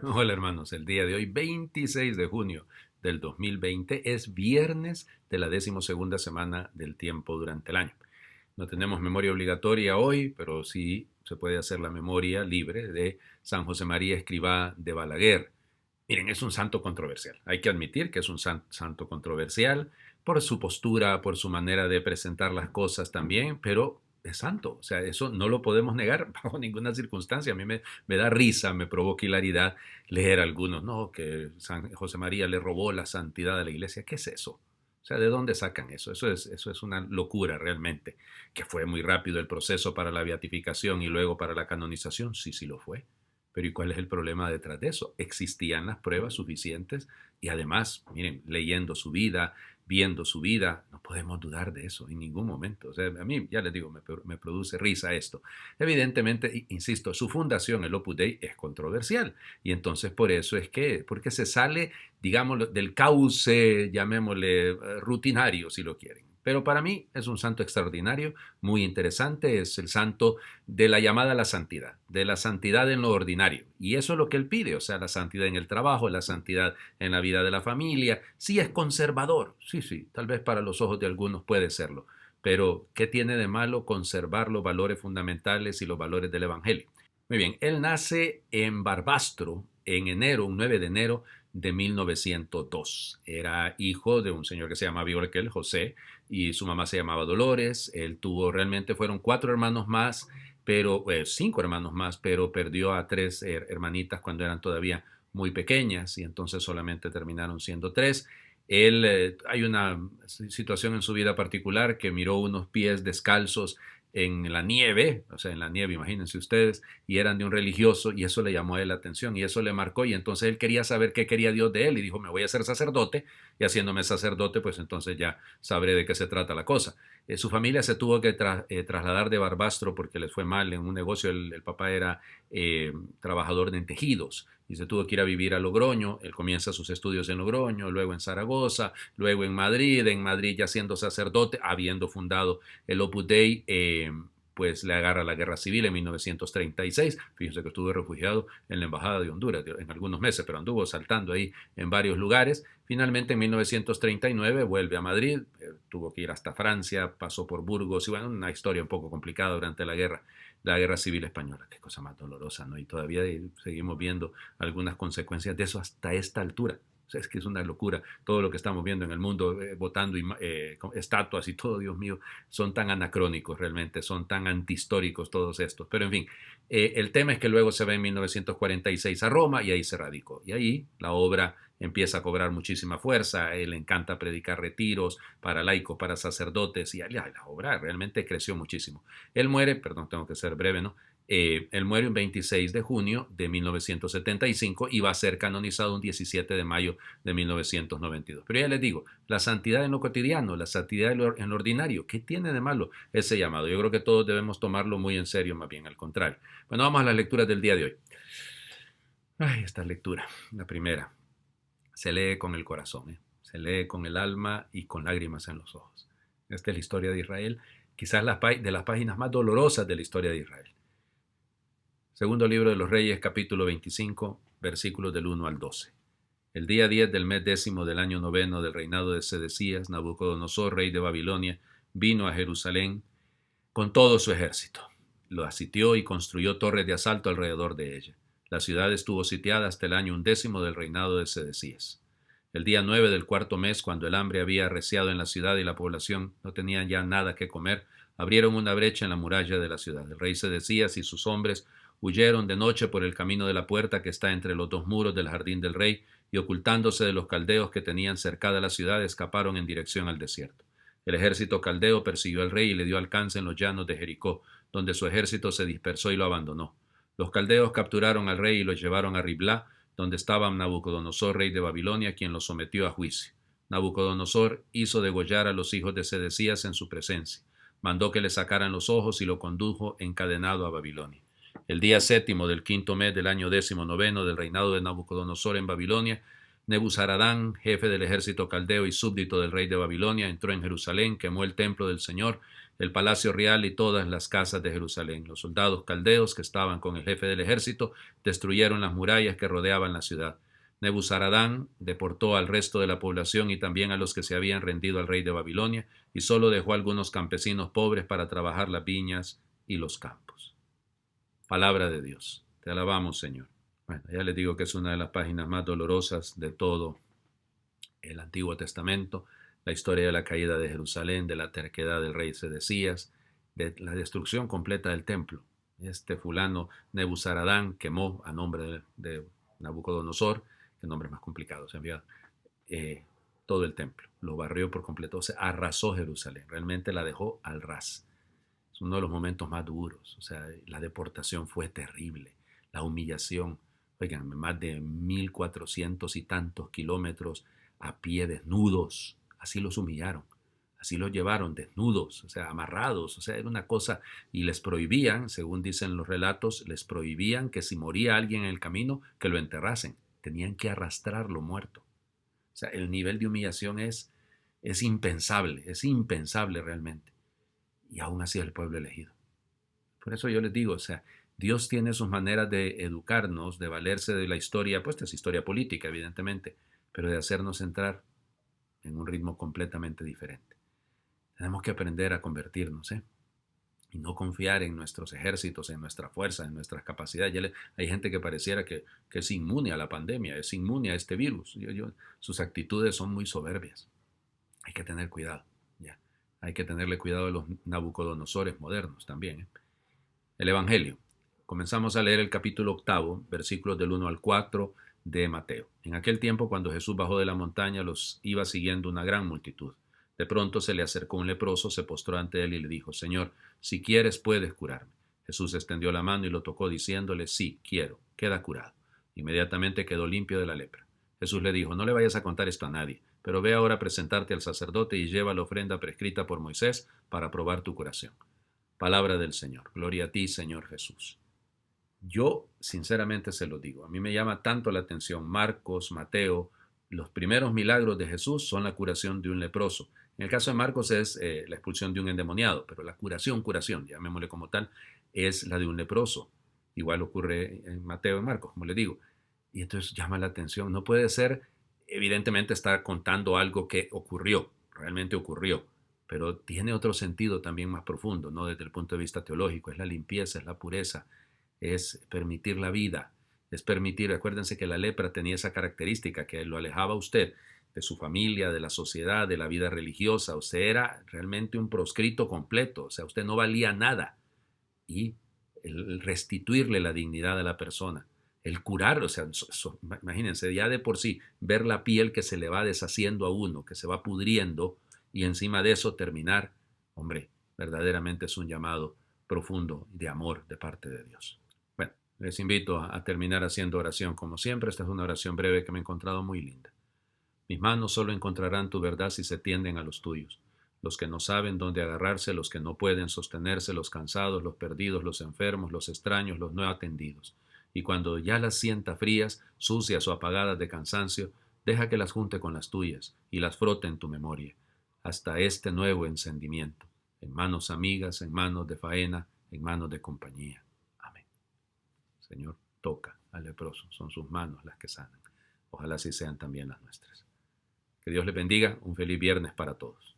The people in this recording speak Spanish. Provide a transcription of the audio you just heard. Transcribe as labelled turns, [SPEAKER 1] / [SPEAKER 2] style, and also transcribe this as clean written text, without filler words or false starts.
[SPEAKER 1] Hola hermanos, el día de hoy, 26 de junio del 2020, es viernes de la 12ª semana del tiempo durante el año. No tenemos memoria obligatoria hoy, pero sí se puede hacer la memoria libre de San José María Escrivá de Balaguer. Miren, es un santo controversial. Hay que admitir que es un santo controversial por su postura, por su manera de presentar las cosas también, pero es santo. O sea, eso no lo podemos negar bajo ninguna circunstancia. A mí me da risa, me provoca hilaridad leer algunos, no, que San José María le robó la santidad a la iglesia. ¿Qué es eso? O sea, ¿de dónde sacan eso? Eso es una locura realmente. Que fue muy rápido el proceso para la beatificación y luego para la canonización. Sí, sí lo fue. Pero ¿y cuál es el problema detrás de eso? Existían las pruebas suficientes y además, miren, leyendo su vida, viendo su vida, no podemos dudar de eso en ningún momento. O sea, a mí, ya les digo, me produce risa esto. Evidentemente, insisto, su fundación, el Opus Dei, es controversial. Y entonces por eso es que, porque se sale, digamos, del cauce, llamémosle, rutinario, si lo quieren. Pero para mí es un santo extraordinario, muy interesante, es el santo de la llamada a la santidad, de la santidad en lo ordinario. Y eso es lo que él pide, o sea, la santidad en el trabajo, la santidad en la vida de la familia. Sí es conservador, sí, sí, tal vez para los ojos de algunos puede serlo, pero ¿qué tiene de malo conservar los valores fundamentales y los valores del Evangelio? Muy bien, él nace en Barbastro en enero, un 9 de enero de 1902. Era hijo de un señor que se llamaba igual que él, José, y su mamá se llamaba Dolores. Él tuvo, realmente fueron cuatro hermanos más, pero cinco hermanos más, pero perdió a tres hermanitas cuando eran todavía muy pequeñas y entonces solamente terminaron siendo tres. Él, hay una situación en su vida particular que miró unos pies descalzos en la nieve, o sea, en la nieve, imagínense ustedes, y eran de un religioso y eso le llamó a él la atención y eso le marcó y entonces él quería saber qué quería Dios de él y dijo, me voy a hacer sacerdote y haciéndome sacerdote, pues entonces ya sabré de qué se trata la cosa. Su familia se tuvo que trasladar de Barbastro porque les fue mal en un negocio, el papá era trabajador de tejidos y se tuvo que ir a vivir a Logroño, él comienza sus estudios en Logroño, luego en Zaragoza, luego en Madrid ya siendo sacerdote, habiendo fundado el Opus Dei, pues le agarra la guerra civil en 1936. Fíjense que estuvo refugiado en la embajada de Honduras en algunos meses, pero anduvo saltando ahí en varios lugares. Finalmente en 1939 vuelve a Madrid, tuvo que ir hasta Francia, pasó por Burgos y bueno, una historia un poco complicada durante la guerra civil española. Qué cosa más dolorosa, ¿no? Y todavía seguimos viendo algunas consecuencias de eso hasta esta altura. O sea, es que es una locura todo lo que estamos viendo en el mundo, votando estatuas y todo, Dios mío, son tan anacrónicos realmente, son tan antihistóricos todos estos. Pero en fin, el tema es que luego se va en 1946 a Roma y ahí se radicó. Y ahí la obra empieza a cobrar muchísima fuerza, a él le encanta predicar retiros para laicos, para sacerdotes y la obra realmente creció muchísimo. Él muere, perdón, tengo que ser breve, ¿no? Él muere un 26 de junio de 1975 y va a ser canonizado un 17 de mayo de 1992. Pero ya les digo, la santidad en lo cotidiano, la santidad en lo ordinario, ¿qué tiene de malo ese llamado? Yo creo que todos debemos tomarlo muy en serio, más bien al contrario. Bueno, vamos a las lecturas del día de hoy. Ay, esta lectura, la primera, se lee con el corazón, ¿eh? Se lee con el alma y con lágrimas en los ojos. Esta es la historia de Israel, quizás de las páginas más dolorosas de la historia de Israel. Segundo libro de los Reyes, capítulo 25, versículos del 1 al 12. El día 10 del mes décimo del año noveno del reinado de Sedecías, Nabucodonosor, rey de Babilonia, vino a Jerusalén con todo su ejército. Lo asitió y construyó torres de asalto alrededor de ella. La ciudad estuvo sitiada hasta el año undécimo del reinado de Sedecías. El día 9 del cuarto mes, cuando el hambre había arreciado en la ciudad y la población no tenía ya nada que comer, abrieron una brecha en la muralla de la ciudad. El rey Sedecías y sus hombres huyeron de noche por el camino de la puerta que está entre los dos muros del jardín del rey y ocultándose de los caldeos que tenían cercada la ciudad escaparon en dirección al desierto. El ejército caldeo persiguió al rey y le dio alcance en los llanos de Jericó, donde su ejército se dispersó y lo abandonó. Los caldeos capturaron al rey y lo llevaron a Riblá, donde estaba Nabucodonosor, rey de Babilonia, quien lo sometió a juicio. Nabucodonosor hizo degollar a los hijos de Sedecías en su presencia. Mandó que le sacaran los ojos y lo condujo encadenado a Babilonia. El día séptimo del quinto mes del año 19 del reinado de Nabucodonosor en Babilonia, Nebuzaradán, jefe del ejército caldeo y súbdito del rey de Babilonia, entró en Jerusalén, quemó el templo del Señor, el palacio real y todas las casas de Jerusalén. Los soldados caldeos que estaban con el jefe del ejército destruyeron las murallas que rodeaban la ciudad. Nebuzaradán deportó al resto de la población y también a los que se habían rendido al rey de Babilonia, y solo dejó a algunos campesinos pobres para trabajar las viñas y los campos. Palabra de Dios. Te alabamos, Señor. Bueno, ya les digo que es una de las páginas más dolorosas de todo el Antiguo Testamento, la historia de la caída de Jerusalén, de la terquedad del rey Sedecías, de la destrucción completa del templo. Este fulano Nebuzaradán quemó a nombre de Nabucodonosor, que nombre más complicado se envía, todo el templo, lo barrió por completo, se arrasó Jerusalén, realmente la dejó al ras. Es uno de los momentos más duros, o sea, la deportación fue terrible, la humillación, oigan, más de 1400 y tantos kilómetros a pie desnudos, así los humillaron, así los llevaron desnudos, o sea, amarrados, o sea, era una cosa, y les prohibían, según dicen los relatos, les prohibían que si moría alguien en el camino, que lo enterrasen, tenían que arrastrarlo muerto. O sea, el nivel de humillación es impensable realmente. Y aún así el pueblo elegido. Por eso yo les digo, o sea, Dios tiene sus maneras de educarnos, de valerse de la historia, pues es historia política, evidentemente, pero de hacernos entrar en un ritmo completamente diferente. Tenemos que aprender a convertirnos, y no confiar en nuestros ejércitos, en nuestra fuerza, en nuestras capacidades. Hay gente que pareciera que es inmune a la pandemia, es inmune a este virus. Sus actitudes son muy soberbias. Hay que tener cuidado. Ya. Hay que tenerle cuidado a los Nabucodonosores modernos también. El Evangelio. Comenzamos a leer el capítulo 8, versículos del 1 al 4 de Mateo. En aquel tiempo, cuando Jesús bajó de la montaña, los iba siguiendo una gran multitud. De pronto se le acercó un leproso, se postró ante él y le dijo: Señor, si quieres puedes curarme. Jesús extendió la mano y lo tocó diciéndole: sí, quiero, queda curado. Inmediatamente quedó limpio de la lepra. Jesús le dijo: no le vayas a contar esto a nadie, pero ve ahora a presentarte al sacerdote y lleva la ofrenda prescrita por Moisés para probar tu curación. Palabra del Señor. Gloria a ti, Señor Jesús. Yo sinceramente se lo digo, a mí me llama tanto la atención Marcos, Mateo. Los primeros milagros de Jesús son la curación de un leproso. En el caso de Marcos es la expulsión de un endemoniado, pero la curación, llamémosle como tal, es la de un leproso. Igual ocurre en Mateo y Marcos, como le digo. Y entonces llama la atención. No puede ser, evidentemente, estar contando algo que ocurrió, realmente ocurrió, pero tiene otro sentido también más profundo, no desde el punto de vista teológico. Es la limpieza, es la pureza, es permitir la vida, es permitir, acuérdense que la lepra tenía esa característica que lo alejaba a usted de su familia, de la sociedad, de la vida religiosa. Usted era realmente un proscrito completo, o sea, usted no valía nada. Y el restituirle la dignidad a la persona, el curarlo, o sea, imagínense, ya de por sí, ver la piel que se le va deshaciendo a uno, que se va pudriendo, y encima de eso terminar, hombre, verdaderamente es un llamado profundo de amor de parte de Dios. Bueno, les invito a terminar haciendo oración como siempre. Esta es una oración breve que me he encontrado muy linda. Mis manos solo encontrarán tu verdad si se tienden a los tuyos. Los que no saben dónde agarrarse, los que no pueden sostenerse, los cansados, los perdidos, los enfermos, los extraños, los no atendidos. Y cuando ya las sienta frías, sucias o apagadas de cansancio, deja que las junte con las tuyas y las frote en tu memoria, hasta este nuevo encendimiento, en manos amigas, en manos de faena, en manos de compañía. Amén. Señor, toca al leproso, son sus manos las que sanan. Ojalá así sean también las nuestras. Que Dios les bendiga, un feliz viernes para todos.